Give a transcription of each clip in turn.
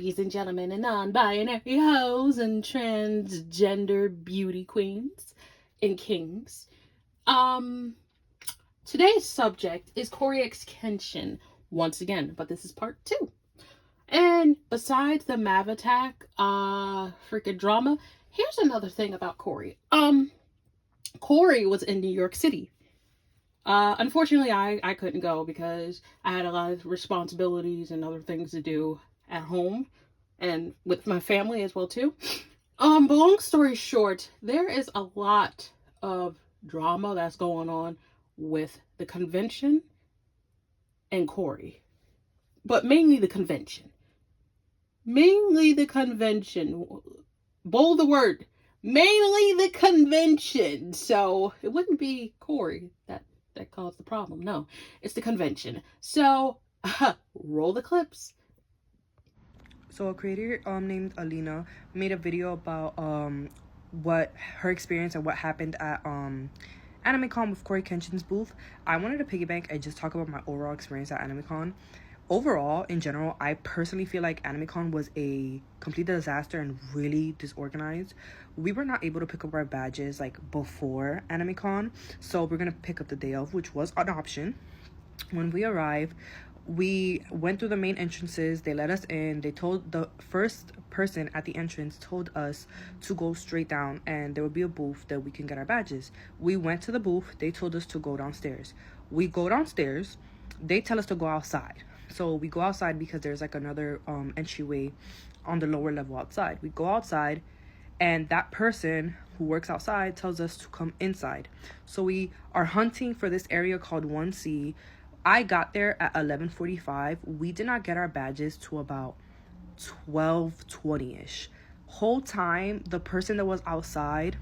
ladies and gentlemen and non-binary hoes and transgender beauty queens and kings. Um, Today's subject is Corey X Kenshin once again, but this is part 2. And besides the Mav attack, freaking drama, here's another thing about Corey. Corey was in New York City. Unfortunately, I couldn't go because I had a lot of responsibilities and other things to do at home and with my family as well too. But long story short, there is a lot of drama that's going on with the convention and Corey, but mainly the convention. Mainly the convention. Bold the word. Mainly the convention. So it wouldn't be Corey that caused the problem. No, it's the convention. So roll the clips. So a creator named Alina made a video about what her experience and what happened at AnimeCon with Corey Kenshin's booth. I wanted to piggyback and just talk about my overall experience at AnimeCon. Overall, in general, I personally feel like AnimeCon was a complete disaster and really disorganized. We were not able to pick up our badges like before AnimeCon, so we're gonna pick up the day of, which was an option. When we arrived, we went through the main entrances. They let us in. They told the first person at the entrance told us to go straight down and there would be a booth that we can get our badges. We went to the booth. They told us to go downstairs. We go downstairs. They tell us to go outside. So we go outside because there's like another entryway on the lower level outside. We go outside and that person who works outside tells us to come inside. So we are hunting for this area called 1C. I got there at 11:45. We did not get our badges to about 12:20ish. Whole time, the person that was outside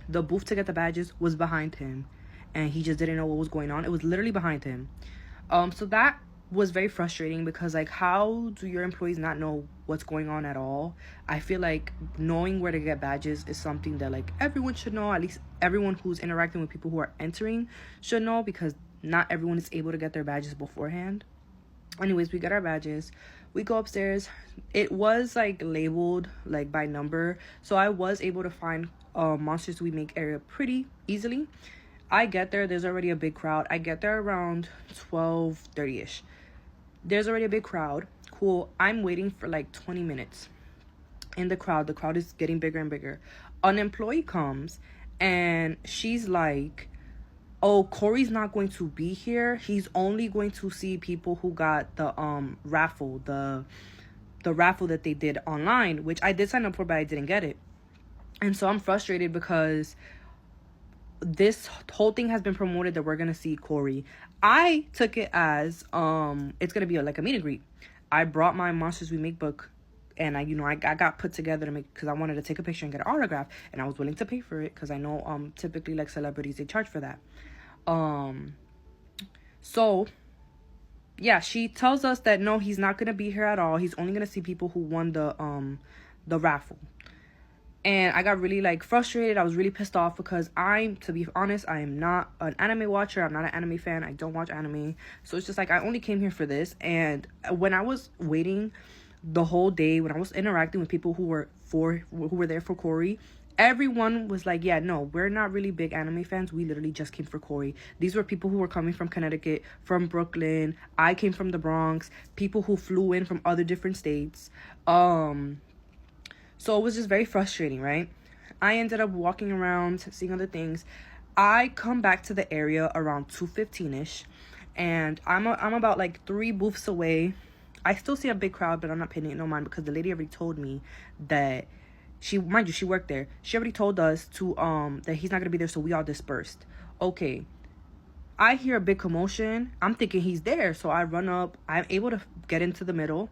the booth to get the badges was behind him, and he just didn't know what was going on. It was literally behind him. So that was very frustrating because, like, how do your employees not know what's going on at all? I feel like knowing where to get badges is something that, like, everyone should know. At least everyone who's interacting with people who are entering should know, because not everyone is able to get their badges beforehand. Anyways, we got our badges. We go upstairs. It was like labeled like by number, so I was able to find Monsters We Make area pretty easily. I get there, there's already a big crowd. I get there around 12:30ish. There's already a big crowd. Cool. I'm waiting for like 20 minutes in the crowd. The crowd is getting bigger and bigger. An employee comes and she's like, oh, Corey's not going to be here. He's only going to see people who got the raffle, the raffle that they did online, which I did sign up for, but I didn't get it. And so I'm frustrated because this whole thing has been promoted that we're gonna see Corey. I took it as it's gonna be like a meet and greet. I brought my Monsters We Make book, and I got put together to make, because I wanted to take a picture and get an autograph, and I was willing to pay for it because I know typically like celebrities, they charge for that. So yeah, she tells us that no, he's not gonna be here at all. He's only gonna see people who won the raffle. And I got really like frustrated. I was really pissed off because to be honest, I am not an anime watcher. I'm not an anime fan. I don't watch anime. So it's just like, I only came here for this. And when I was waiting the whole day, when I was interacting with people who were there for Corey, everyone was like, yeah, no, we're not really big anime fans. We literally just came for Corey. These were people who were coming from Connecticut, from Brooklyn. I came from the Bronx. People who flew in from other different states. So it was just very frustrating, right? I ended up walking around, seeing other things. I come back to the area around 2:15ish, and I'm about like 3 booths away. I still see a big crowd, but I'm not paying it no mind because the lady already told me that she worked there. She already told us to that he's not gonna be there, so we all dispersed. Okay. I hear a big commotion. I'm thinking he's there, so I run up. I'm able to get into the middle,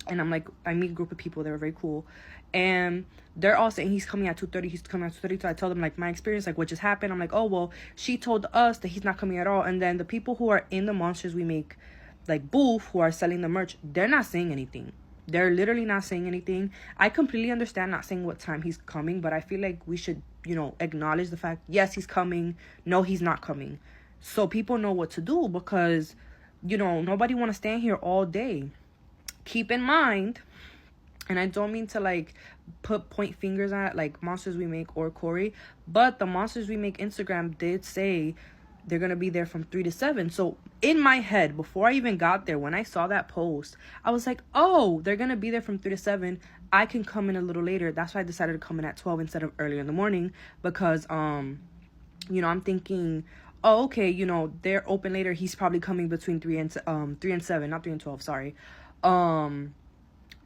and I'm like, I meet a group of people. They were very cool, and they're all saying he's coming at 2:30. He's coming at 2:30. So I tell them like my experience, like what just happened. I'm like, oh well, she told us that he's not coming at all. And then the people who are in the Monsters We Make like booth, who are selling the merch, they're not saying anything. They're literally not saying anything. I completely understand not saying what time he's coming, but I feel like we should, acknowledge the fact, yes, he's coming. No, he's not coming. So people know what to do, because, nobody want to stand here all day. Keep in mind, And I don't mean to like point fingers at like Monsters We Make or Corey, but the Monsters We Make Instagram did say they're gonna be there from 3 to 7. So in my head, before I even got there, when I saw that post, I was like, oh, they're gonna be there from 3 to 7. I can come in a little later. That's why I decided to come in at 12 instead of earlier in the morning, because you know, I'm thinking, oh, okay, you know, they're open later. He's probably coming between 3 and 7, not 3 and 12, sorry.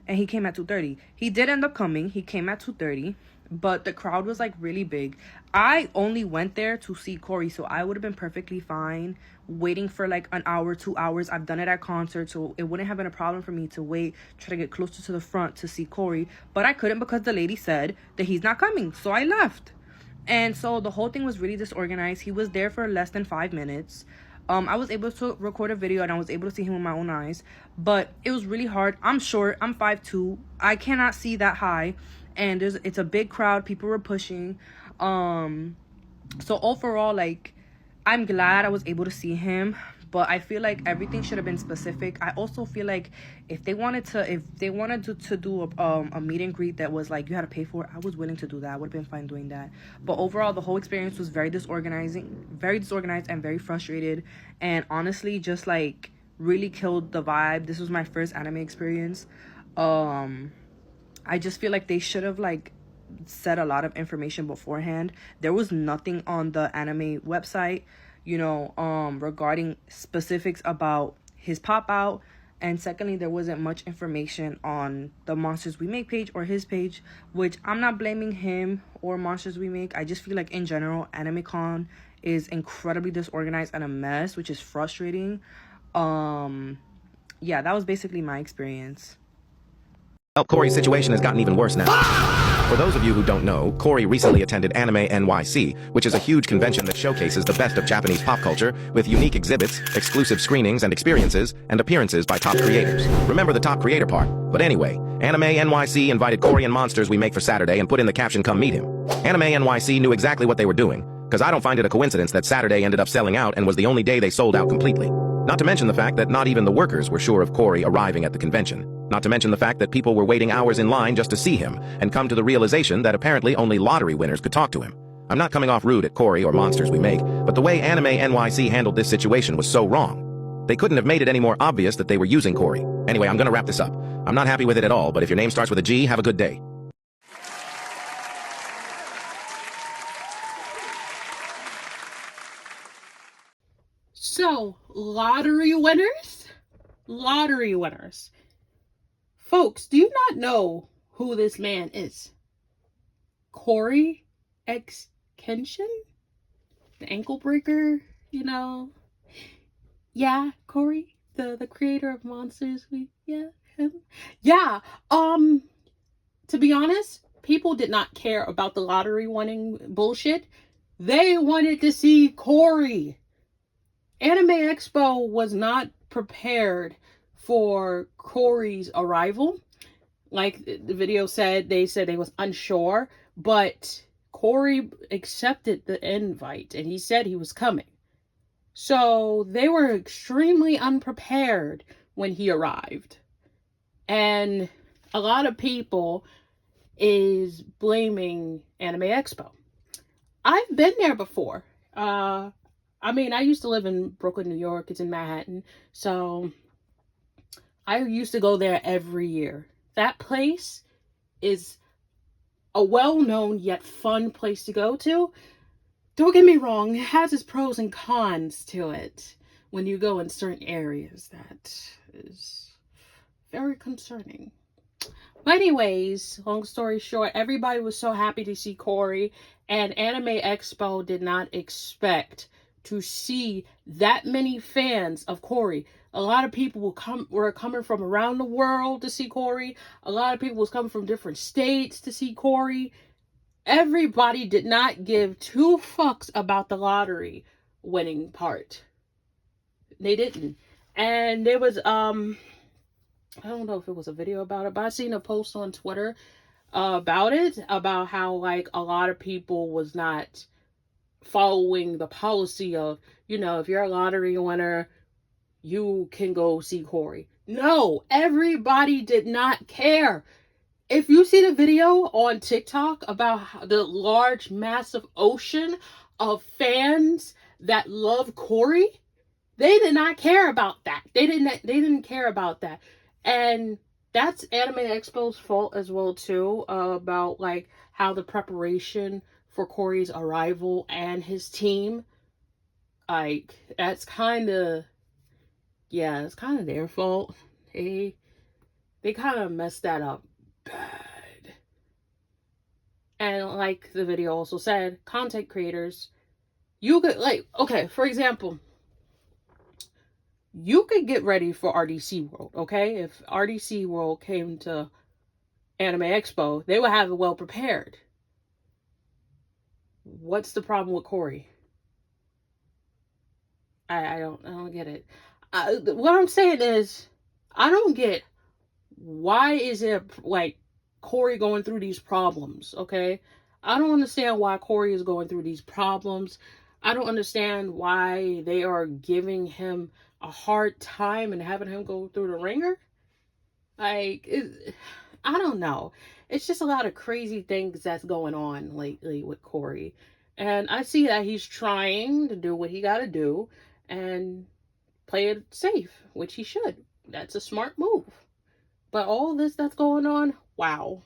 And he came at 2:30. He did end up coming. He came at 2:30, but the crowd was like really big. I only went there to see Corey, so I would have been perfectly fine waiting for like an hour, 2 hours. I've done it at concerts, so it wouldn't have been a problem for me to wait, try to get closer to the front to see Corey, but I couldn't because the lady said that he's not coming, so I left. And so the whole thing was really disorganized. He was there for less than 5 minutes. I was able to record a video and I was able to see him with my own eyes, but it was really hard. I'm short. I'm 5'2". I cannot see that high, and it's a big crowd. People were pushing. So overall, like, I'm glad I was able to see him, but I feel like everything should have been specific. I also feel like if they wanted to do a meet and greet that was like you had to pay for it, I was willing to do that. I would have been fine doing that. But overall, the whole experience was very disorganized and very frustrated, and honestly just like really killed the vibe. This was my first anime experience. I just feel like they should have like said a lot of information beforehand. There was nothing on the anime website, you know, regarding specifics about his pop out. And secondly, there wasn't much information on the Monsters We Make page or his page, which I'm not blaming him or Monsters We Make. I just feel like in general, AnimeCon is incredibly disorganized and a mess, which is frustrating. Yeah, that was basically my experience. Well, Corey's situation has gotten even worse now. For those of you who don't know, Corey recently attended Anime NYC, which is a huge convention that showcases the best of Japanese pop culture, with unique exhibits, exclusive screenings and experiences, and appearances by top creators. Remember the top creator part. But anyway, Anime NYC invited Corey and Monsters We Make for Saturday and put in the caption, "Come meet him." Anime NYC knew exactly what they were doing, because I don't find it a coincidence that Saturday ended up selling out and was the only day they sold out completely. Not to mention the fact that not even the workers were sure of Corey arriving at the convention. Not to mention the fact that people were waiting hours in line just to see him and come to the realization that apparently only lottery winners could talk to him. I'm not coming off rude at Corey or Monsters We Make, but the way Anime NYC handled this situation was so wrong. They couldn't have made it any more obvious that they were using Corey. Anyway, I'm gonna wrap this up. I'm not happy with it at all, but if your name starts with a G, have a good day. So, lottery winners? Lottery winners. Folks, do you not know who this man is? Corey X Kenshin? The ankle breaker, you know? Yeah, Corey, the creator of Monsters. Yeah, him. Yeah, to be honest, people did not care about the lottery winning bullshit. They wanted to see Corey. Anime Expo was not prepared for Corey's arrival. Like the video said, they said they was unsure, but Corey accepted the invite and he said he was coming. So they were extremely unprepared when he arrived. And a lot of people is blaming Anime Expo. I've been there before. I used to live in Brooklyn, New York. It's in Manhattan. So I used to go there every year. That place is a well-known yet fun place to go to. Don't get me wrong, it has its pros and cons to it when you go in certain areas. That is very concerning. But anyways, long story short, everybody was so happy to see Corey, and Anime Expo did not expect to see that many fans of Corey. A lot of people were coming from around the world to see Corey. A lot of people was coming from different states to see Corey. Everybody did not give two fucks about the lottery winning part. They didn't. And there was I don't know if it was a video about it, but I seen a post on Twitter about it, about how like a lot of people was not following the policy of, if you're a lottery winner, you can go see Corey. No, everybody did not care. If you see the video on TikTok about the large, massive ocean of fans that love Corey, they did not care about that. They didn't care about that. And that's Anime Expo's fault as well too, about like how the preparation for Corey's arrival and his team, like that's kind of, yeah, it's kind of their fault. They kind of messed that up bad. And like the video also said, content creators, you could like, okay, for example, you could get ready for RDC World, okay? If RDC World came to Anime Expo, they would have it well prepared. What's the problem with Corey? I don't get it. What I'm saying is, I don't get why is it like Corey going through these problems, okay? I don't understand why Corey is going through these problems. I don't understand why they are giving him a hard time and having him go through the ringer. Like, I don't know. It's just a lot of crazy things that's going on lately with Corey. And I see that he's trying to do what he got to do and play it safe, which he should. That's a smart move. But all this that's going on, wow.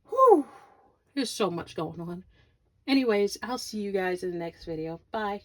Whew. There's so much going on. Anyways, I'll see you guys in the next video. Bye.